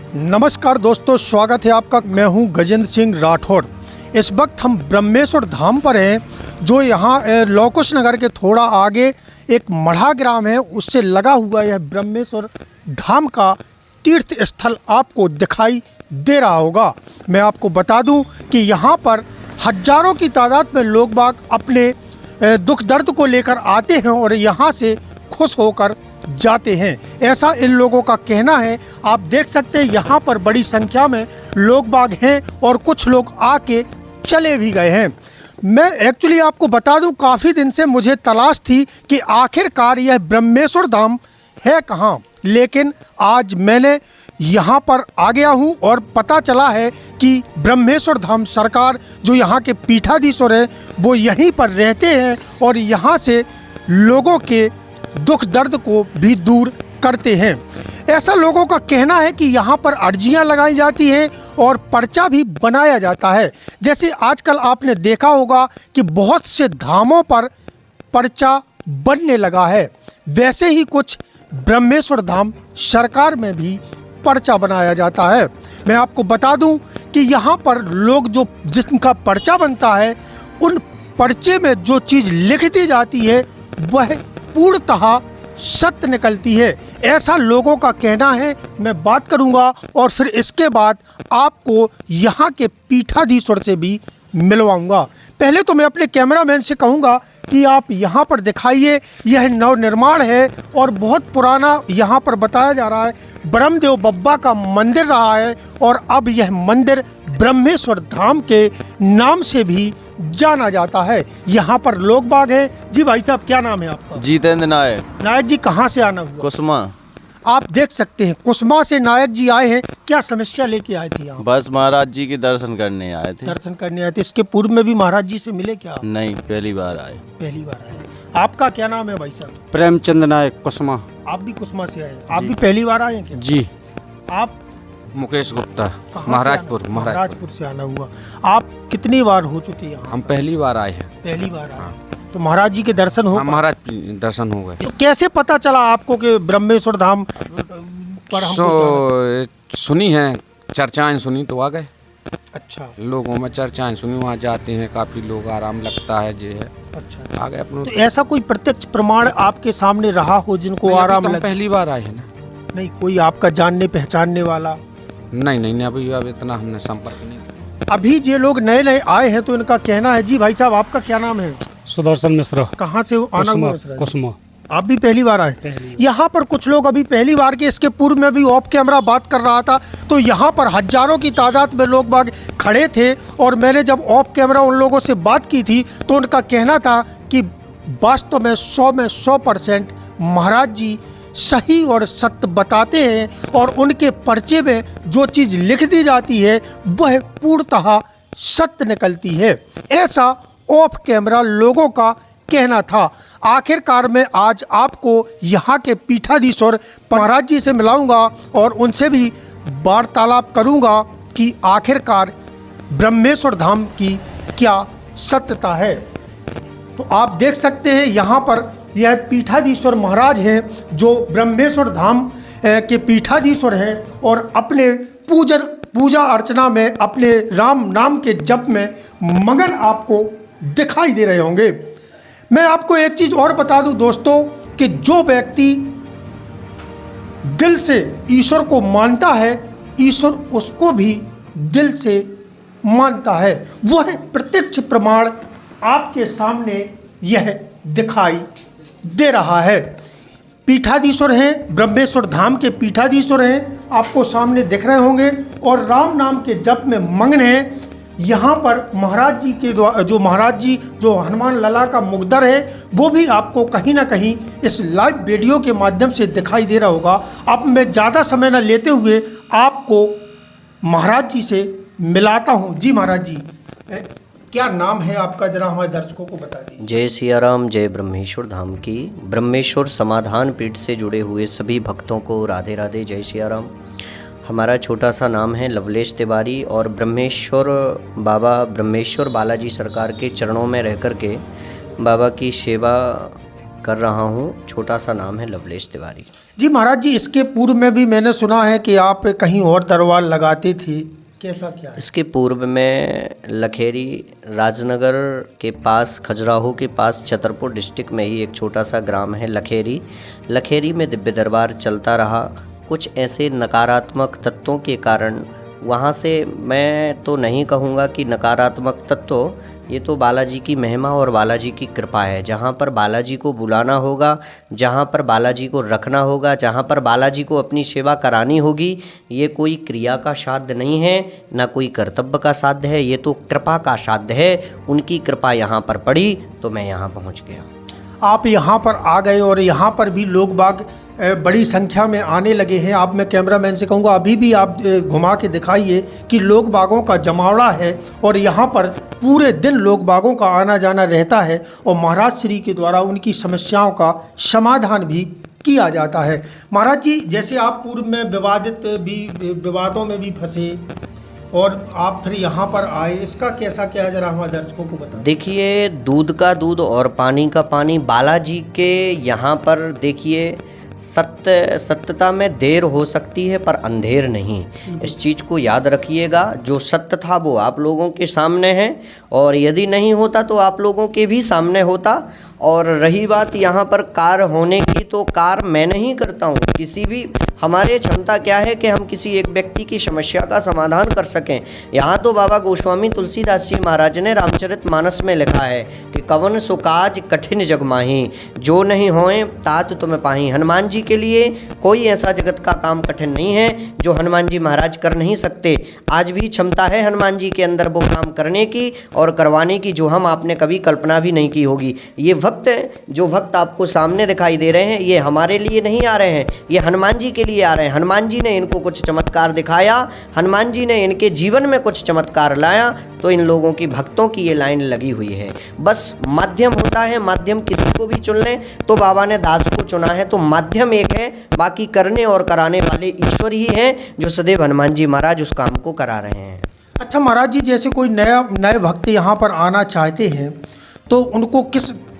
नमस्कार दोस्तों, स्वागत है आपका। मैं हूं गजेंद्र सिंह राठौड़। इस वक्त हम ब्रह्मेश्वर धाम पर हैं, जो यहाँ लौकुश नगर के थोड़ा आगे एक मढ़ा ग्राम है, उससे लगा हुआ यह ब्रह्मेश्वर धाम का तीर्थ स्थल आपको दिखाई दे रहा होगा। मैं आपको बता दूं कि यहाँ पर हजारों की तादाद में लोग बाग अपने दुख दर्द को लेकर आते हैं और यहाँ से खुश होकर जाते हैं, ऐसा इन लोगों का कहना है। आप देख सकते हैं यहाँ पर बड़ी संख्या में लोग बाग हैं और कुछ लोग आके चले भी गए हैं। मैं एक्चुअली आपको बता दूं, काफ़ी दिन से मुझे तलाश थी कि आखिरकार यह ब्रह्मेश्वर धाम है कहाँ, लेकिन आज मैंने यहाँ पर आ गया हूँ और पता चला है कि ब्रह्मेश्वर धाम सरकार जो यहाँ के पीठाधीश्वर हैं वो यहीं पर रहते हैं और यहाँ से लोगों के दुख दर्द को भी दूर करते हैं। ऐसा लोगों का कहना है कि यहाँ पर अर्जियाँ लगाई जाती हैं और पर्चा भी बनाया जाता है। जैसे आजकल आपने देखा होगा कि बहुत से धामों पर पर्चा बनने लगा है, वैसे ही कुछ ब्रह्मेश्वर धाम सरकार में भी पर्चा बनाया जाता है। मैं आपको बता दूं कि यहाँ पर लोग जो जिनका पर्चा बनता है, उन पर्चे में जो चीज़ लिख दी जाती है वह पूर्णतः सत्य निकलती है, ऐसा लोगों का कहना है। मैं बात करूंगा और फिर इसके बाद आपको यहाँ के पीठाधीश्वर से भी मिलवाऊंगा। पहले तो मैं अपने कैमरामैन से कहूँगा कि आप यहाँ पर दिखाइए, यह नवनिर्माण है और बहुत पुराना यहाँ पर बताया जा रहा है ब्रह्मदेव बब्बा का मंदिर रहा है और अब यह मंदिर ब्रह्मेश्वर धाम के नाम से भी जाना जाता है। यहाँ पर लोग बाग हैं। जी भाई साहब, क्या नाम है आपका? जितेंद्र नायक। नायक जी, कहाँ से आना हुआ? कुसमा। आप देख सकते हैं कुसमा से नायक जी आए हैं। क्या समस्या लेके आए थे यहाँ? बस महाराज जी के दर्शन करने आए थे। दर्शन करने आए थे। इसके पूर्व में भी महाराज जी से मिले क्या? नहीं, पहली बार आए। पहली बार आए। आपका क्या नाम है भाई साहब? प्रेमचंद नायक, कुसमा। आप भी कुसमा से आए? आप भी पहली बार आए हैं क्या? जी। आप? मुकेश गुप्ता, महाराजपुर। महाराजपुर से आना हुआ। आप कितनी बार हो चुके हैं? हम पहली बार आए हैं। पहली बार आए। तो महाराज जी के दर्शन हो? महाराज दर्शन हो गए। कैसे पता चला आपको कि ब्रह्मेश्वर धाम पर हमको सुनी है, चर्चाएं सुनी तो आ गए। अच्छा, लोगों में चर्चाएं सुनी, वहाँ जाते हैं काफी लोग, आराम लगता है जो है। अच्छा, आ गए अपने। तो ऐसा कोई प्रत्यक्ष प्रमाण आपके सामने रहा हो जिनको आराम तो लगे? पहली बार आए हैं ना। नहीं, कोई आपका जानने पहचानने वाला? नहीं, अभी अब इतना हमने संपर्क नहीं किया। अभी ये लोग नए नए आए हैं तो इनका कहना है। जी भाई साहब, आपका क्या नाम है? सुदर्शन मिश्रा। कहाँ से आना हुआ? कुसमा। आप भी पहली बार आए? यहाँ पर कुछ लोग अभी पहली बार के, इसके पूर्व में भी ऑफ कैमरा बात कर रहा था तो यहाँ पर हजारों की तादाद में लोग बाग खड़े थे और मैंने जब ऑफ कैमरा उन लोगों से बात की थी तो उनका कहना था कि वास्तव में 100% महाराज जी सही और सत्य बताते हैं और उनके पर्चे में जो चीज़ लिख दी जाती है वह पूर्णतः सत्य निकलती है, ऐसा ऑफ कैमरा लोगों का कहना था। आखिरकार मैं आज आपको यहाँ के पीठाधीश्वर महाराज जी से मिलाऊंगा और उनसे भी वार्तालाप करूंगा कि आखिरकार ब्रह्मेश्वर धाम की क्या सत्यता है। तो आप देख सकते हैं यहाँ पर यह पीठाधीश्वर महाराज हैं जो ब्रह्मेश्वर धाम के पीठाधीश्वर हैं और अपने पूजा अर्चना में, अपने राम नाम के जप में मगन आपको दिखाई दे रहे होंगे। मैं आपको एक चीज़ और बता दूं दोस्तों कि जो व्यक्ति दिल से ईश्वर को मानता है, ईश्वर उसको भी दिल से मानता है। वह प्रत्यक्ष प्रमाण आपके सामने यह दिखाई दे रहा है। पीठाधीश्वर हैं, ब्रह्मेश्वर धाम के पीठाधीश्वर हैं, आपको सामने दिख रहे होंगे और राम नाम के जप में मग्न हैं। यहाँ पर महाराज जी के जो महाराज जी जो हनुमान लला का मुकद्दर है वो भी आपको कहीं ना कहीं इस लाइव वीडियो के माध्यम से दिखाई दे रहा होगा। अब मैं ज़्यादा समय न लेते हुए आपको महाराज जी से मिलाता हूँ। जी महाराज जी, क्या नाम है आपका, जरा हमारे दर्शकों को बता दीजिए। जय सिया राम, जय ब्रह्मेश्वर धाम की। ब्रह्मेश्वर समाधान पीठ से जुड़े हुए सभी भक्तों को राधे राधे, जय सिया राम। हमारा छोटा सा नाम है लवलेश तिवारी और ब्रह्मेश्वर बाबा ब्रह्मेश्वर बालाजी सरकार के चरणों में रह कर के बाबा की सेवा कर रहा हूँ। छोटा सा नाम है लवलेश तिवारी। जी महाराज जी, इसके पूर्व में भी मैंने सुना है कि आप कहीं और दरबार लगाते थे, कैसा क्या है? इसके पूर्व में लखेरी राजनगर के पास, खजुराहो के पास, छतरपुर डिस्ट्रिक्ट में ही एक छोटा सा ग्राम है लखेरी। लखेरी में दिव्य दरबार चलता रहा। कुछ ऐसे नकारात्मक तत्वों के कारण वहाँ से, मैं तो नहीं कहूँगा कि नकारात्मक तत्व, ये तो बालाजी की महिमा और बालाजी की कृपा है। जहाँ पर बालाजी को बुलाना होगा, जहाँ पर बालाजी को रखना होगा, जहाँ पर बालाजी को अपनी सेवा करानी होगी, ये कोई क्रिया का साध्य नहीं है, ना कोई कर्तव्य का साध्य है, ये तो कृपा का साध्य है। उनकी कृपा यहाँ पर पड़ी तो मैं यहाँ पहुँच गया। आप यहाँ पर आ गए और यहाँ पर भी लोग बाग बड़ी संख्या में आने लगे हैं। आप, मैं कैमरामैन से कहूँगा अभी भी आप घुमा के दिखाइए कि लोग बागों का जमावड़ा है और यहाँ पर पूरे दिन लोग बागों का आना जाना रहता है और महाराज श्री के द्वारा उनकी समस्याओं का समाधान भी किया जाता है। महाराज जी, जैसे आप पूर्व में विवादों में भी फंसे और आप फिर यहाँ पर आए, इसका कैसा क्या है, जरा हमारे दर्शकों को बताएं। देखिए, दूध का दूध और पानी का पानी, बालाजी के यहाँ पर देखिए, सत्यता में देर हो सकती है पर अंधेर नहीं। इस चीज़ को याद रखिएगा। जो सत्य था वो आप लोगों के सामने है और यदि नहीं होता तो आप लोगों के भी सामने होता। और रही बात यहाँ पर कार्य होने की, तो कार्य मैं नहीं करता हूँ। किसी भी, हमारे क्षमता क्या है कि हम किसी एक व्यक्ति की समस्या का समाधान कर सकें। यहाँ तो बाबा गोस्वामी तुलसीदास जी महाराज ने रामचरितमानस में लिखा है कि कवन सो काज कठिन जग माही, जो नहीं होए तात तुम पाही। हनुमान जी के लिए कोई ऐसा जगत का काम कठिन नहीं है जो हनुमान जी महाराज कर नहीं सकते। आज भी क्षमता है हनुमान जी के अंदर वो काम करने की और करवाने की जो हम आपने कभी कल्पना भी नहीं की होगी। ये जो भक्त आपको सामने दिखाई दे रहे हैं, ये हमारे लिए नहीं आ रहे हैं, ये हनुमान जी के लिए आ रहे हैं। हनुमान जी ने इनको कुछ चमत्कार दिखाया, हनुमान जी ने इनके जीवन में कुछ चमत्कार लाया, तो इन लोगों की, भक्तों की ये लाइन लगी हुई है। बस माध्यम होता है, माध्यम किसी को भी चुन लें, तो बाबा ने दास को चुना है, तो माध्यम एक है, बाकी करने और कराने वाले ईश्वर ही हैं, जो सदैव हनुमान जी महाराज उस काम को करा रहे हैं। अच्छा महाराज जी, जैसे कोई नए भक्त यहाँ पर आना चाहते हैं तो उनको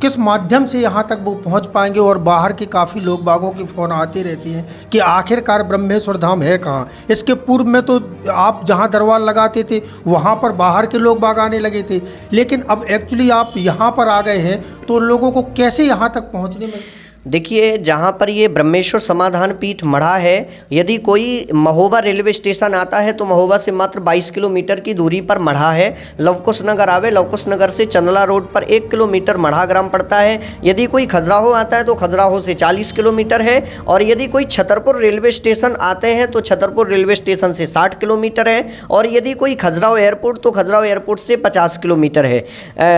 किस माध्यम से यहाँ तक वो पहुँच पाएंगे? और बाहर के काफ़ी लोग बागों के फ़ोन आते रहते हैं कि आखिरकार ब्रह्मेश्वर धाम है कहाँ। इसके पूर्व में तो आप जहाँ दरबार लगाते थे वहाँ पर बाहर के लोग बाग आने लगे थे, लेकिन अब एक्चुअली आप यहाँ पर आ गए हैं, तो लोगों को कैसे यहाँ तक पहुँचने में? देखिए, जहाँ पर ये ब्रह्मेश्वर समाधान पीठ मढ़ा है, यदि कोई महोबा रेलवे स्टेशन आता है तो महोबा से मात्र 22 किलोमीटर की दूरी पर मढ़ा है। लवकुश नगर आवे, लवकुश नगर से चंदला रोड पर 1 किलोमीटर मढ़ा ग्राम पड़ता है। यदि कोई खजुराहो आता है तो खजुराहो से 40 किलोमीटर है, और यदि कोई छतरपुर रेलवे स्टेशन आते हैं तो छतरपुर रेलवे स्टेशन से 60 किलोमीटर है, और यदि कोई खजुराहो एयरपोर्ट तो खजुराहो एयरपोर्ट से 50 किलोमीटर है।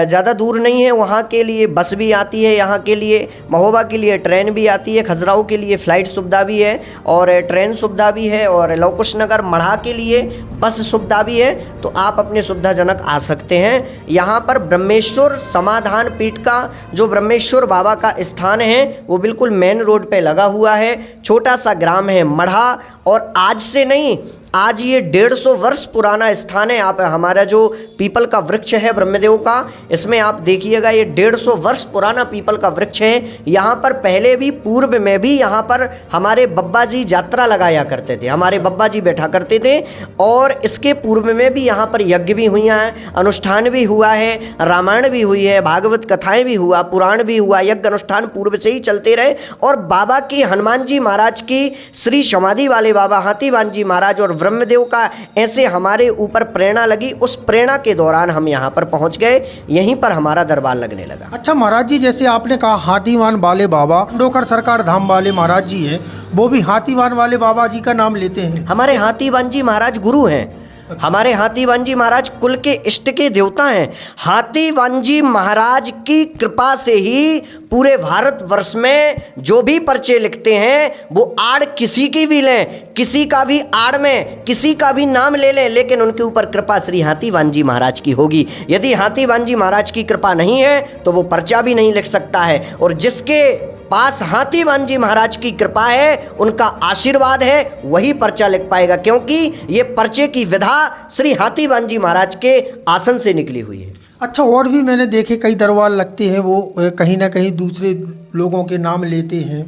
ज़्यादा दूर नहीं है। वहाँ के लिए बस भी आती है, यहाँ के लिए महोबा के लिए ट्रेन भी आती है, खजुराहो के लिए फ़्लाइट सुविधा भी है और ट्रेन सुविधा भी है, और लवकुश नगर मढ़ा के लिए बस सुविधा भी है। तो आप अपने सुविधाजनक आ सकते हैं। यहाँ पर ब्रह्मेश्वर समाधान पीठ का जो ब्रह्मेश्वर बाबा का स्थान है वो बिल्कुल मेन रोड पे लगा हुआ है। छोटा सा ग्राम है मढ़ा, और आज से नहीं, आज ये 150 वर्ष पुराना स्थान है। आप, हमारा जो पीपल का वृक्ष है ब्रह्मदेव का, इसमें आप देखिएगा ये 150 वर्ष पुराना पीपल का वृक्ष है। यहाँ पर पहले भी, पूर्व में भी यहाँ पर हमारे बब्बा जी यात्रा लगाया करते थे, हमारे बब्बा जी बैठा करते थे, और इसके पूर्व में भी यहाँ पर यज्ञ भी हुआ है, अनुष्ठान भी हुआ है, रामायण भी हुई है, भागवत कथाएँ भी हुआ, पुराण भी हुआ, यज्ञ अनुष्ठान पूर्व से ही चलते रहे। और बाबा की, हनुमान जी महाराज की, श्री समाधि वाले बाबा हाथीवान जी महाराज और ब्रह्मदेव का ऐसे हमारे ऊपर प्रेरणा लगी। उस प्रेरणा के दौरान हम यहाँ पर पहुँच गए, यहीं पर हमारा दरबार लगने लगा। अच्छा महाराज जी, जैसे आपने कहा हाथीवान वाले बाबा, डोकर सरकार धाम वाले महाराज जी हैं, वो भी हाथीवान वाले बाबा जी का नाम लेते हैं। हमारे हाथीवान जी महाराज गुरु हैं। हमारे हाथीवान जी महाराज कुल के इष्ट के देवता हैं। हाथीवान जी महाराज की कृपा से ही पूरे भारतवर्ष में जो भी पर्चे लिखते हैं वो आड़ किसी की भी लें, किसी का भी आड़ में किसी का भी नाम ले लें, लेकिन उनके ऊपर कृपा श्री हाथीवान जी महाराज की होगी। यदि हाथीवान जी महाराज की कृपा नहीं है तो वो पर्चा भी नहीं लिख सकता है। और जिसके पास हाथीवान जी महाराज की कृपा है, उनका आशीर्वाद है, वही पर्चा लिख पाएगा, क्योंकि ये पर्चे की विधा श्री हाथीवान जी महाराज के आसन से निकली हुई है। अच्छा, और भी मैंने देखे कई दरबार लगते हैं, वो कहीं ना कहीं दूसरे लोगों के नाम लेते हैं,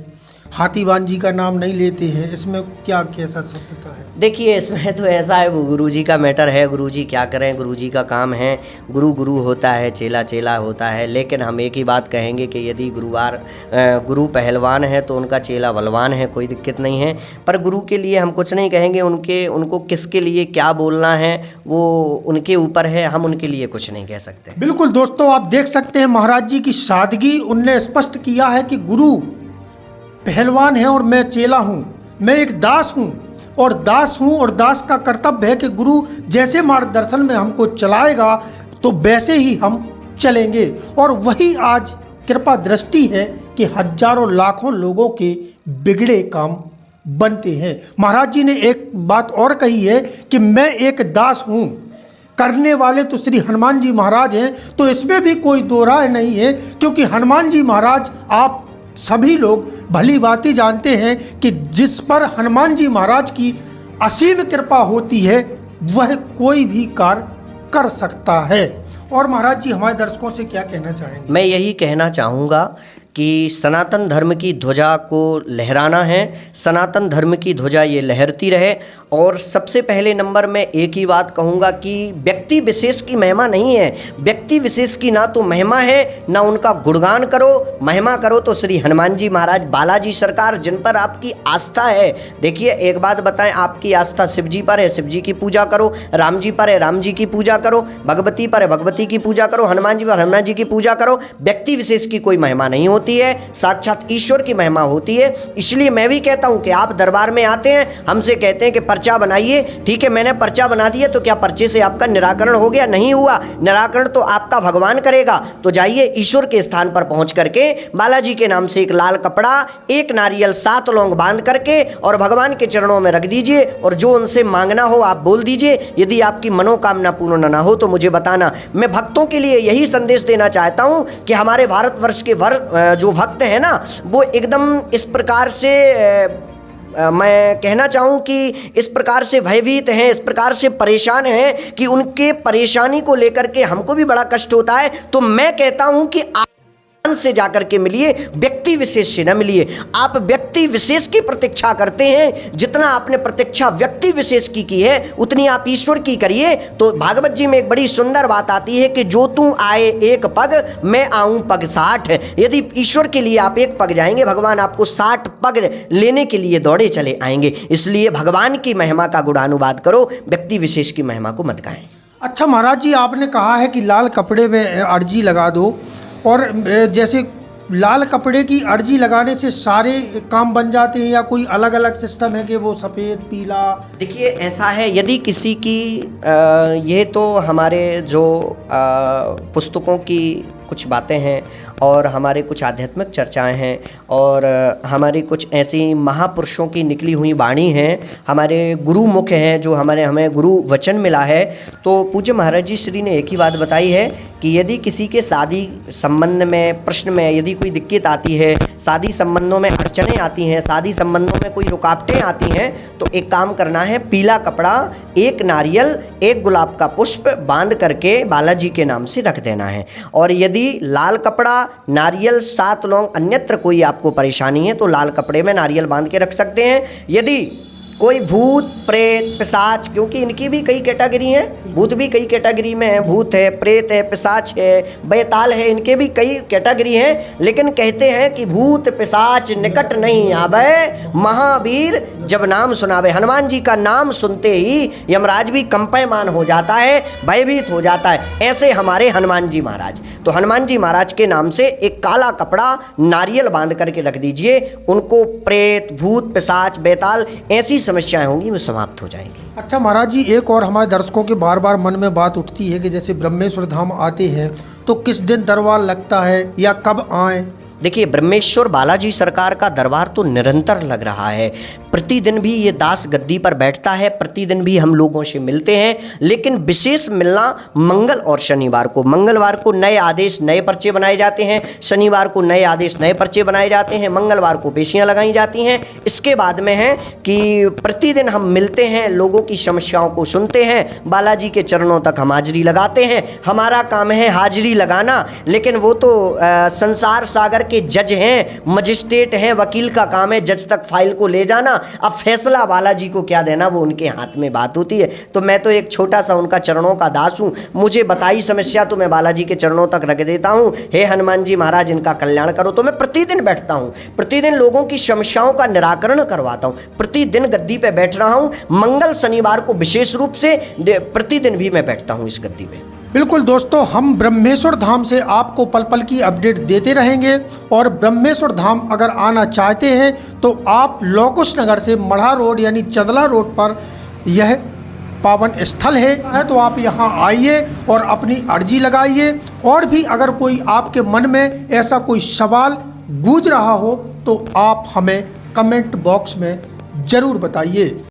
हाथीवान जी का नाम नहीं लेते हैं, इसमें क्या कैसा सत्यता है? देखिए, इसमें तो ऐसा है, वो गुरुजी का मैटर है, गुरुजी क्या करें, गुरुजी का काम है, गुरु गुरु होता है, चेला चेला होता है। लेकिन हम एक ही बात कहेंगे कि यदि गुरु पहलवान है तो उनका चेला बलवान है, कोई दिक्कत नहीं है। पर गुरु के लिए हम कुछ नहीं कहेंगे, उनको किसके लिए क्या बोलना है वो उनके ऊपर है, हम उनके लिए कुछ नहीं कह सकते। बिल्कुल दोस्तों, आप देख सकते हैं महाराज जी की सादगी, उनने स्पष्ट किया है कि गुरु पहलवान है और मैं चेला हूँ, मैं एक दास हूँ और दास का कर्तव्य है कि गुरु जैसे मार्गदर्शन में हमको चलाएगा तो वैसे ही हम चलेंगे। और वही आज कृपा दृष्टि है कि हजारों लाखों लोगों के बिगड़े काम बनते हैं। महाराज जी ने एक बात और कही है कि मैं एक दास हूँ, करने वाले तो श्री हनुमान जी महाराज हैं। तो इसमें भी कोई दो राय नहीं है, क्योंकि हनुमान जी महाराज, आप सभी लोग भली भांति जानते हैं कि जिस पर हनुमान जी महाराज की असीम कृपा होती है वह कोई भी कार्य कर सकता है। और महाराज जी हमारे दर्शकों से क्या कहना चाहेंगे? मैं यही कहना चाहूँगा कि सनातन धर्म की ध्वजा को लहराना है, सनातन धर्म की ध्वजा ये लहरती रहे। और सबसे पहले नंबर में एक ही बात कहूँगा कि व्यक्ति विशेष की महिमा नहीं है, व्यक्ति विशेष की ना तो महिमा है ना उनका गुणगान करो, महिमा करो तो श्री हनुमान जी महाराज, बालाजी सरकार, जिन पर आपकी आस्था है। देखिए एक बात बताएं, आपकी आस्था शिव जी पर है, शिव जी की पूजा करो, राम जी पर है, राम जी की पूजा करो, भगवती पर है, भगवती की पूजा करो, हनुमान जी पर हनुमान जी की पूजा करो। व्यक्ति विशेष की कोई महिमा नहीं होती है, साक्षात ईश्वर की महिमा होती है। इसलिए मैं भी कहता हूं कि आप दरबार में आते हैं, हमसे कहते हैं कि पर्चा बनाइए, ठीक है, मैंने पर्चा बना दिया, तो क्या पर्चे से आपका निराकरण हो गया? नहीं हुआ। निराकरण तो आपका भगवान करेगा। तो जाइए ईश्वर के स्थान पर पहुंच करके बालाजी के नाम से एक लाल कपड़ा, एक नारियल, 7 लौंग बांध करके और भगवान के चरणों में रख दीजिए और जो उनसे मांगना हो आप बोल दीजिए। यदि आपकी मनोकामना पूर्ण ना हो तो मुझे बताना। मैं भक्तों के लिए यही संदेश देना चाहता हूं कि हमारे भारतवर्ष के जो भक्त हैं ना, वो एकदम इस प्रकार से मैं कहना चाहूँ कि इस प्रकार से भयभीत हैं, इस प्रकार से परेशान हैं कि उनके परेशानी को लेकर के हमको भी बड़ा कष्ट होता है। तो मैं कहता हूँ कि से जाकर के मिलिए, व्यक्ति विशेष से न मिलिए। आप व्यक्ति विशेष की प्रतीक्षा करते हैं, जितना आपने प्रतीक्षा व्यक्ति विशेष की है उतनी आप ईश्वर की करिए। तो भागवत जी में एक बड़ी सुंदर बात आती है कि जो तू आए एक पग, मैं आऊं पग 60। यदि ईश्वर के लिए आप एक पग जाएंगे, भगवान आपको 60 पग लेने के लिए दौड़े चले आएंगे। इसलिए भगवान की महिमा का गुणानुवाद करो, व्यक्ति विशेष की महिमा को मत गाएं। अच्छा महाराज जी, आपने कहा है कि लाल कपड़े में अर्जी लगा दो, और जैसे लाल कपड़े की अर्जी लगाने से सारे काम बन जाते हैं या कोई अलग अलग सिस्टम है कि वो सफ़ेद पीला? देखिए ऐसा है, यदि किसी की ये तो हमारे जो पुस्तकों की कुछ बातें हैं और हमारे कुछ आध्यात्मिक चर्चाएं हैं और हमारी कुछ ऐसी महापुरुषों की निकली हुई वाणी हैं, हमारे गुरु मुख हैं, जो हमें गुरु वचन मिला है। तो पूज्य महाराज जी श्री ने एक ही बात बताई है कि यदि किसी के शादी संबंध में प्रश्न में यदि कोई दिक्कत आती है, शादी संबंधों में अड़चनें आती हैं, शादी संबंधों में कोई रुकावटें आती हैं, तो एक काम करना है, पीला कपड़ा, एक नारियल, एक गुलाब का पुष्प बांध करके बालाजी के नाम से रख देना है। और यदि लाल कपड़ा, नारियल, 7 लौंग, अन्यत्र कोई आपको परेशानी है तो लाल कपड़े में नारियल बांध के रख सकते हैं। यदि कोई भूत प्रेत पिशाच, क्योंकि इनकी भी कई कैटेगरी हैं, भूत भी कई कैटेगरी में है, भूत है, प्रेत है, पिशाच है, बैताल है, इनके भी कई कैटेगरी हैं। लेकिन कहते हैं कि भूत पिशाच निकट नहीं आवे, महावीर जब नाम सुनावे। हनुमान जी का नाम सुनते ही यमराज भी कंपायमान हो जाता है, भयभीत हो जाता है। ऐसे हमारे हनुमान जी महाराज, तो हनुमान जी महाराज के नाम से एक काला कपड़ा, नारियल बांध करके रख दीजिए। उनको प्रेत, भूत, पिशाच, बैताल ऐसी समस्याएं होंगी वो समाप्त हो जाएंगी। अच्छा महाराज जी, एक और हमारे दर्शकों के बार बार मन में बात उठती है कि जैसे ब्रह्मेश्वर धाम आते हैं तो किस दिन दरबार लगता है या कब आएँ, देखिए, ब्रह्मेश्वर बालाजी सरकार का दरबार तो निरंतर लग रहा है। प्रतिदिन भी ये दास गद्दी पर बैठता है, प्रतिदिन भी हम लोगों से मिलते हैं, लेकिन विशेष मिलना मंगल और शनिवार को। मंगलवार को नए आदेश, नए पर्चे बनाए जाते हैं, शनिवार को नए आदेश, नए पर्चे बनाए जाते हैं, मंगलवार को पेशियां लगाई जाती हैं। इसके बाद में है कि प्रतिदिन हम मिलते हैं, लोगों की समस्याओं को सुनते हैं, बालाजी के चरणों तक हम हाजिरी लगाते हैं। हमारा काम है हाजिरी लगाना, लेकिन वो तो संसार सागर के जज हैं, मजिस्ट्रेट हैं, वकील का काम है जज तक फाइल को ले जाना। अब फैसला बालाजी को क्या देना, वो उनके हाथ में बात होती है। तो मैं तो एक छोटा सा उनका चरणों का दास हूँ। मुझे बताई समस्या तो मैं बालाजी के चरणों तक रख देता हूँ। हे हनुमान जी महाराज, इनका कल्याण करो। तो मैं प्रतिदिन बैठता हूँ, प्रतिदिन लोगों की समस्याओं का निराकरण करवाता हूँ, प्रतिदिन गद्दी पे बैठ रहा हूँ। मंगल शनिवार को विशेष रूप से प्रतिदिन भी मैं बैठता हूँ इस गद्दी पे। बिल्कुल दोस्तों, हम ब्रह्मेश्वर धाम से आपको पल पल की अपडेट देते रहेंगे। और ब्रह्मेश्वर धाम अगर आना चाहते हैं तो आप लोकुश नगर से मढ़ा रोड यानी चंदला रोड पर यह पावन स्थल है, तो आप यहाँ आइए और अपनी अर्जी लगाइए। और भी अगर कोई आपके मन में ऐसा कोई सवाल गूंज रहा हो तो आप हमें कमेंट बॉक्स में ज़रूर बताइए।